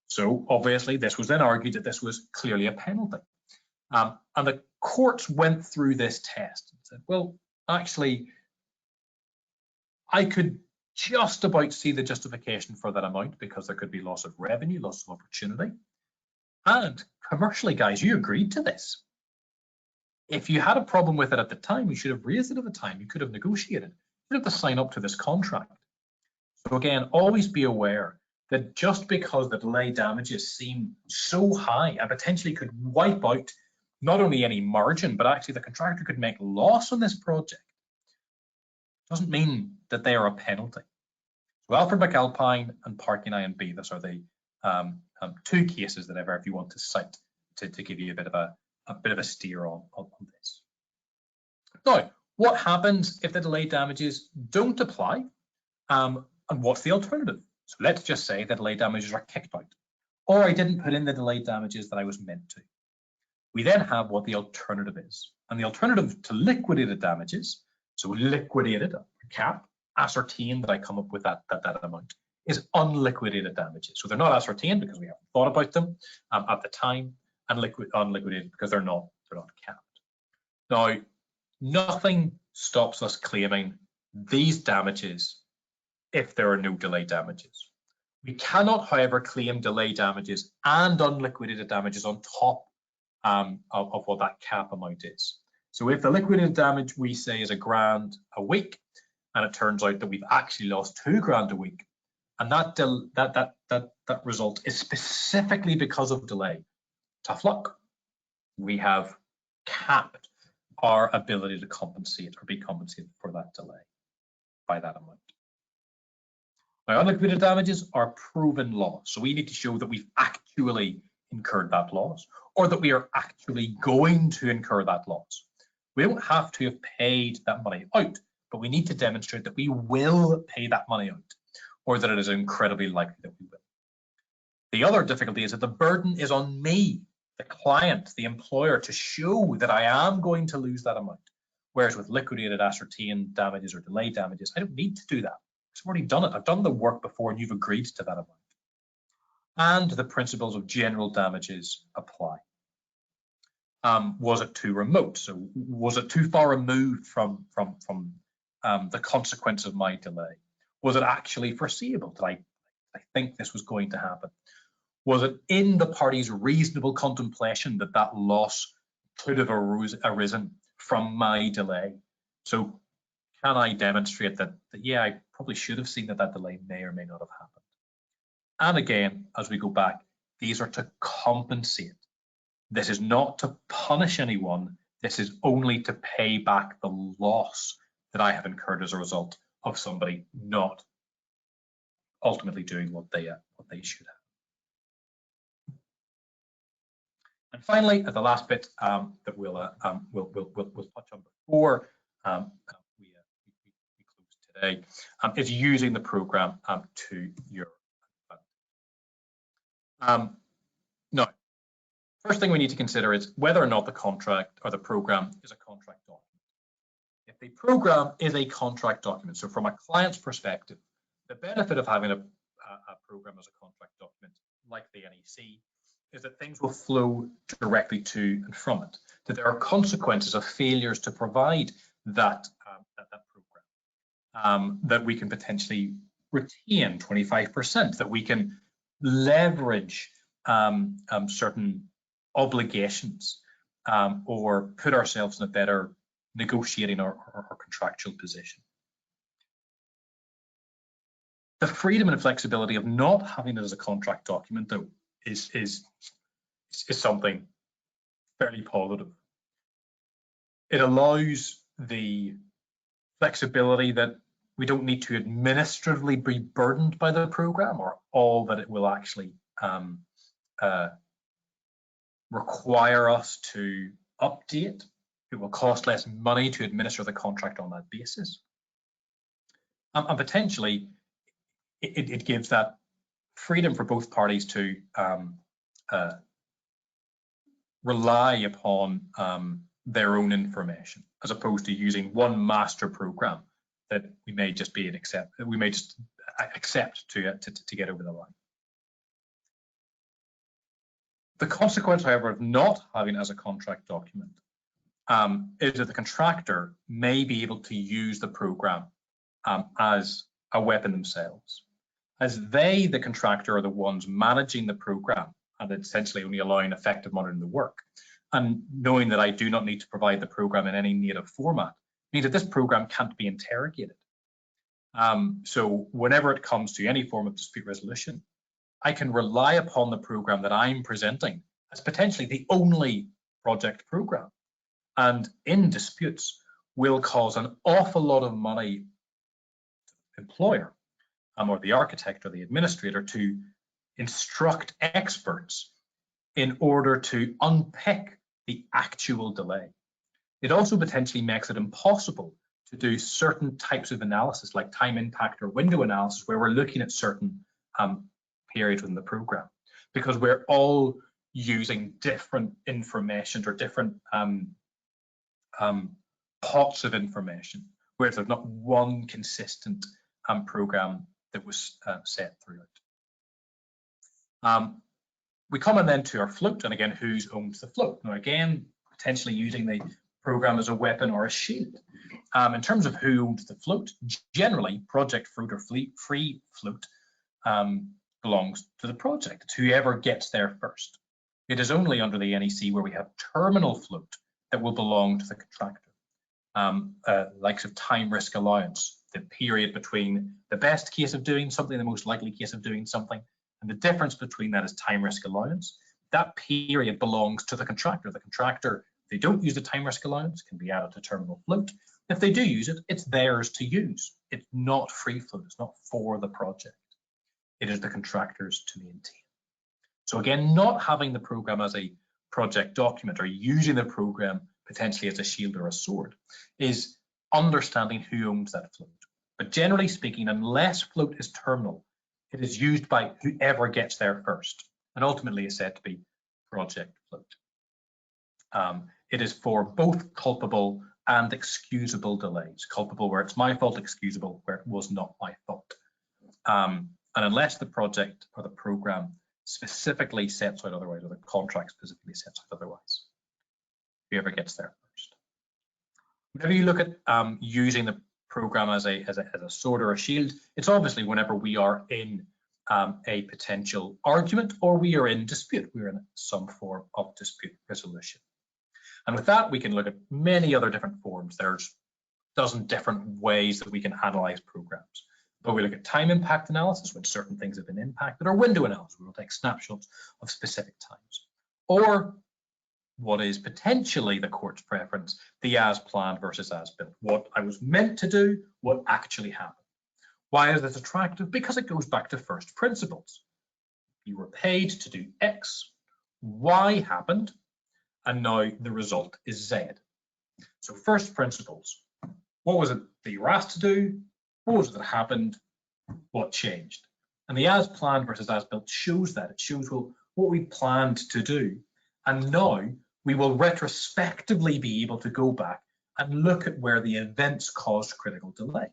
So obviously this was then argued that this was clearly a penalty. And the courts went through this test and said, well, actually, I could just about see the justification for that amount because there could be loss of revenue, loss of opportunity. And commercially, guys, you agreed to this. If you had a problem with it at the time, you should have raised it at the time. You could have negotiated. You should have to sign up to this contract. So again, always be aware that just because the delay damages seem so high and potentially could wipe out not only any margin, but actually the contractor could make loss on this project, doesn't mean that they are a penalty. So Alfred McAlpine and Parking I and Beavis are the two cases that if you want to cite to give you a bit of a steer on this. Now, what happens if the delay damages don't apply? And what's the alternative? So let's just say the delay damages are kicked out, or I didn't put in the delay damages that I was meant to. We then have what the alternative is. And the alternative to liquidated damages, so liquidated, cap, ascertain that I come up with that amount, is unliquidated damages. So they're not ascertained because we haven't thought about them at the time, and unliquidated because they're not capped. Now, nothing stops us claiming these damages if there are no delay damages. We cannot, however, claim delay damages and unliquidated damages on top of what that cap amount is. So if the liquidated damage we say is £1,000 a week, and it turns out that we've actually lost £2,000 a week, and that result is specifically because of delay, tough luck. We have capped our ability to compensate or be compensated for that delay by that amount. Now, unliquidated damages are proven loss, so we need to show that we've actually incurred that loss, or that we are actually going to incur that loss. We don't have to have paid that money out, but we need to demonstrate that we will pay that money out, or that it is incredibly likely that we will. The other difficulty is that the burden is on me, the client, the employer, to show that I am going to lose that amount. Whereas with liquidated ascertained damages or delay damages, I don't need to do that. I've already done it. I've done the work before and you've agreed to that amount. And the principles of general damages apply. Was it too remote? So was it too far removed from the consequence of my delay? Was it actually foreseeable? Did I think this was going to happen? Was it in the party's reasonable contemplation that that loss could have arisen from my delay? So can I demonstrate that yeah, I probably should have seen that that delay may or may not have happened? And again, as we go back, these are to compensate. This is not to punish anyone. This is only to pay back the loss that I have incurred as a result of somebody not ultimately doing what they should have. And finally, the last bit that we'll touch on before we close today is using the program to your advantage. Now, first thing we need to consider is whether or not the contract or the program is a contract document. If the program is a contract document, so from a client's perspective, the benefit of having a program as a contract document like the NEC is that things will flow directly to and from it, that there are consequences of failures to provide that program, that we can potentially retain 25%, that we can leverage certain obligations or put ourselves in a better negotiating or contractual position. The freedom and flexibility of not having it as a contract document, though, is something fairly positive. It allows the flexibility that we don't need to administratively be burdened by the program, or all that it will actually require us to update. It will cost less money to administer the contract on that basis. And potentially, it gives that freedom for both parties to rely upon their own information, as opposed to using one master program that we may just accept to get over the line. The consequence, however, of not having it as a contract document is that the contractor may be able to use the program as a weapon themselves, as they, the contractor, are the ones managing the program and essentially only allowing effective monitoring the work. And knowing that I do not need to provide the program in any native format means that this program can't be interrogated. So whenever it comes to any form of dispute resolution, I can rely upon the program that I'm presenting as potentially the only project program. And in disputes will cause an awful lot of money to the employer or the architect or the administrator to instruct experts in order to unpick the actual delay. It also potentially makes it impossible to do certain types of analysis, like time impact or window analysis, where we're looking at certain periods within the program, because we're all using different information or different pots of information, whereas there's not one consistent program that was set throughout. We come in then to our float, and again, who owns the float? Now, again, potentially using the program as a weapon or a shield. In terms of who owns the float, generally project float or free float belongs to the project. It's whoever gets there first. It is only under the NEC where we have terminal float that will belong to the contractor. Likes of time risk allowance, the period between the best case of doing something, the most likely case of doing something, and the difference between that is time risk allowance. That period belongs to the contractor. The contractor, if they don't use the time risk allowance, can be added to terminal float. If they do use it, it's theirs to use. It's not free float. It's not for the project. It is the contractor's to maintain. So again, not having the program as a project document or using the program potentially as a shield or a sword is understanding who owns that float. But generally speaking, unless float is terminal, it is used by whoever gets there first, and ultimately is said to be project float. It is for both culpable and excusable delays. Culpable where it's my fault, excusable where it was not my fault. And unless the project or the program specifically sets out otherwise, or the contract specifically sets out otherwise, whoever gets there first. Whenever you look at using the program as a sword or a shield, it's obviously whenever we are in a potential argument or we are in dispute, we're in some form of dispute resolution. And with that, we can look at many other different forms. There's a dozen different ways that we can analyze programs. But we look at time impact analysis when certain things have been impacted, or window analysis, we will take snapshots of specific times. Or what is potentially the court's preference, the as planned versus as built. What I was meant to do, what actually happened. Why is this attractive? Because it goes back to first principles. You were paid to do X, Y happened, and now the result is Z. So first principles. What was it that you were asked to do? What was it that happened? What changed? And the as planned versus as built shows that. It shows, well, what we planned to do. And now we will retrospectively be able to go back and look at where the events caused critical delay.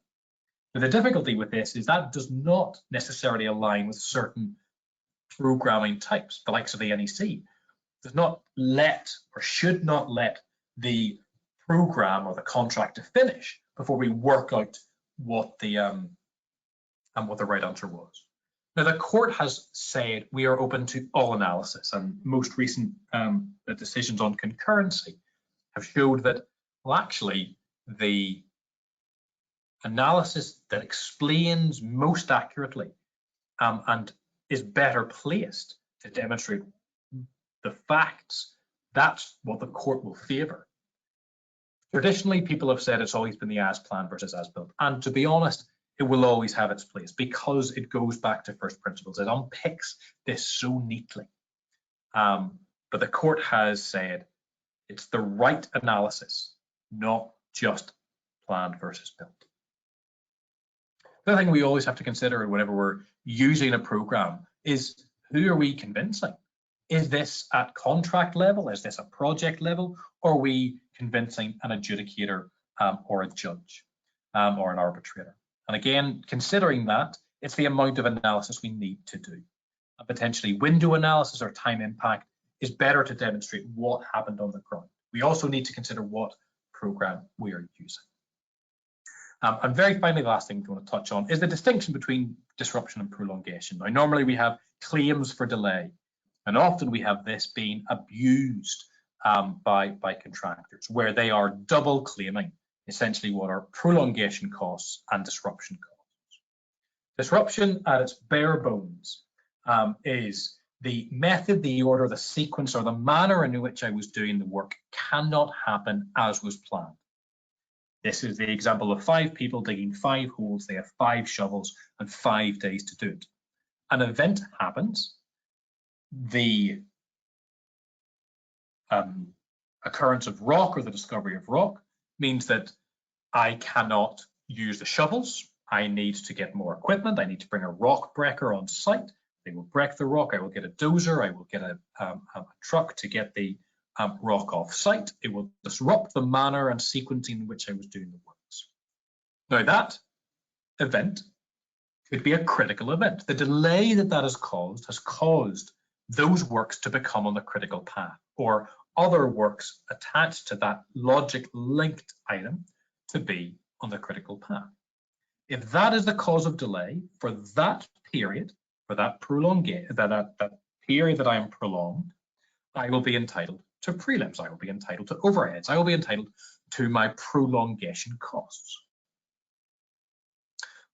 Now, the difficulty with this is that does not necessarily align with certain programming types, the likes of the NEC. Does not let or should not let the program or the contract to finish before we work out what the right answer was. Now, the court has said we are open to all analysis, and most recent decisions on concurrency have showed that, well, actually, the analysis that explains most accurately and is better placed to demonstrate the facts, that's what the court will favour. Traditionally, people have said it's always been the as planned versus as built, and to be honest, it will always have its place because it goes back to first principles. It unpicks this so neatly. But the court has said it's the right analysis, not just planned versus built. The other thing we always have to consider whenever we're using a program is, who are we convincing? Is this at contract level? Is this a project level? Or are we convincing an adjudicator or a judge or an arbitrator? And again, considering that, it's the amount of analysis we need to do. And potentially window analysis or time impact is better to demonstrate what happened on the ground. We also need to consider what program we are using. And very finally, the last thing we want to touch on is the distinction between disruption and prolongation. Now, normally we have claims for delay, and often we have this being abused by contractors, where they are double claiming essentially what are prolongation costs and disruption costs. Disruption at its bare bones is the method, the order, the sequence, or the manner in which I was doing the work cannot happen as was planned. This is the example of 5 people digging 5 holes. They have 5 shovels and 5 days to do it. An event happens. The occurrence of rock or the discovery of rock means that I cannot use the shovels. I need to get more equipment. I need to bring a rock breaker on site. They will break the rock. I will get a dozer. I will get a truck to get the rock off site. It will disrupt the manner and sequencing in which I was doing the works. Now, that event could be a critical event. The delay that has caused those works to become on the critical path, or other works attached to that logic linked item to be on the critical path. If that is the cause of delay for that period, for that period that I am prolonged, I will be entitled to prelims, I will be entitled to overheads, I will be entitled to my prolongation costs.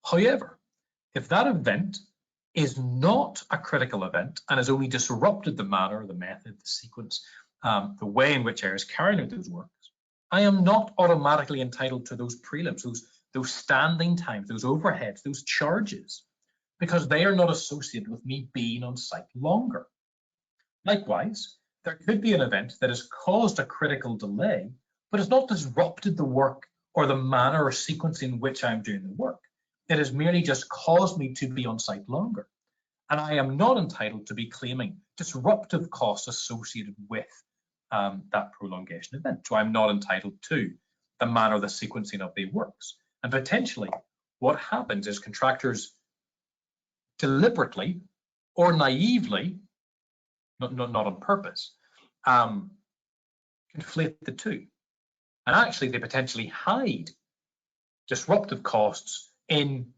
However, if that event is not a critical event and has only disrupted the manner, the method, the sequence, the way in which I was carrying out those works, I am not automatically entitled to those prelims, those standing times, those overheads, those charges, because they are not associated with me being on site longer. Likewise, there could be an event that has caused a critical delay, but has not disrupted the work or the manner or sequence in which I'm doing the work. It has merely just caused me to be on site longer. And I am not entitled to be claiming disruptive costs associated with that prolongation event. So I'm not entitled to the manner, the sequencing of the works. And potentially what happens is contractors deliberately or naively, not on purpose, conflate the two. And actually they potentially hide disruptive costs in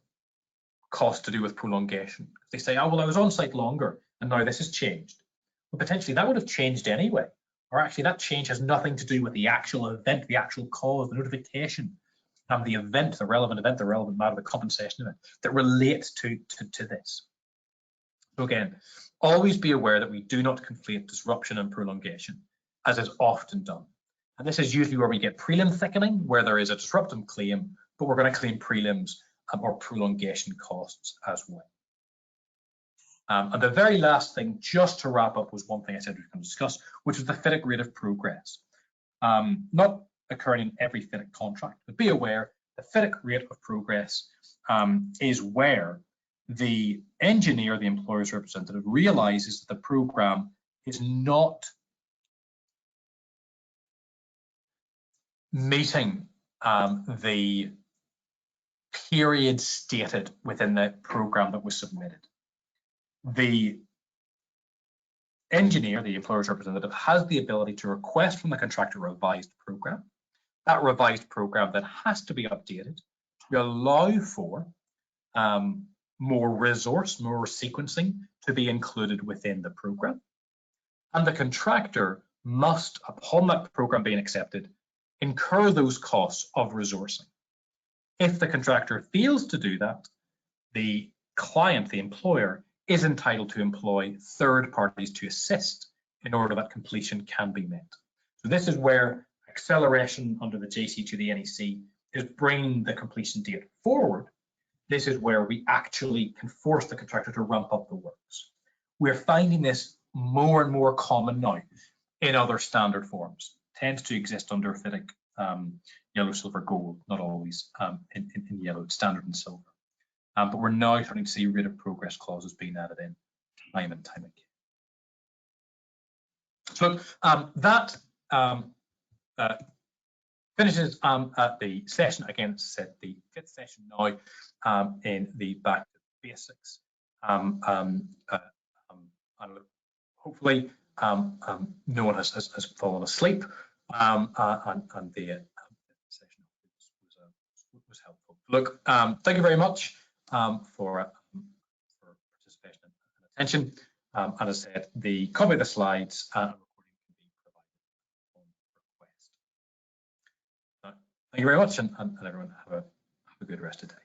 costs to do with prolongation. They say, oh, well, I was on site longer and now this has changed. Well, potentially that would have changed anyway. Or actually that change has nothing to do with the actual event, the actual cause, the notification, the event, the relevant matter, the compensation event that relates to this. So again, always be aware that we do not conflate disruption and prolongation, as is often done. And this is usually where we get prelim thickening, where there is a disruptive claim, but we're going to claim prelims or prolongation costs as well. And the very last thing, just to wrap up, was one thing I said we were going to discuss, which was the FITIC rate of progress. Not occurring in every FITIC contract, but be aware the FITIC rate of progress is where the engineer, the employer's representative, realizes that the program is not meeting the period stated within the program that was submitted. The engineer, the employer's representative, has the ability to request from the contractor a revised program. That revised program then has to be updated to allow for more resource, more sequencing to be included within the program. And the contractor must, upon that program being accepted, incur those costs of resourcing. If the contractor fails to do that, the client, the employer, is entitled to employ third parties to assist in order that completion can be met. So this is where acceleration under the JC to the NEC is bringing the completion date forward. This is where we actually can force the contractor to ramp up the works. We're finding this more and more common now in other standard forms. It tends to exist under FITIC yellow, silver, gold, not always in yellow, it's standard and silver. But we're now starting to see rate of progress clauses being added in time and time again. So that finishes at the session. Again, it's said the 5th session now in the back to basics. Hopefully no one has fallen asleep and the session was helpful. Look, thank you very much for participation and attention. And as I said, the copy of the slides and recording can be provided on request. Thank you very much, and everyone have a good rest of the day.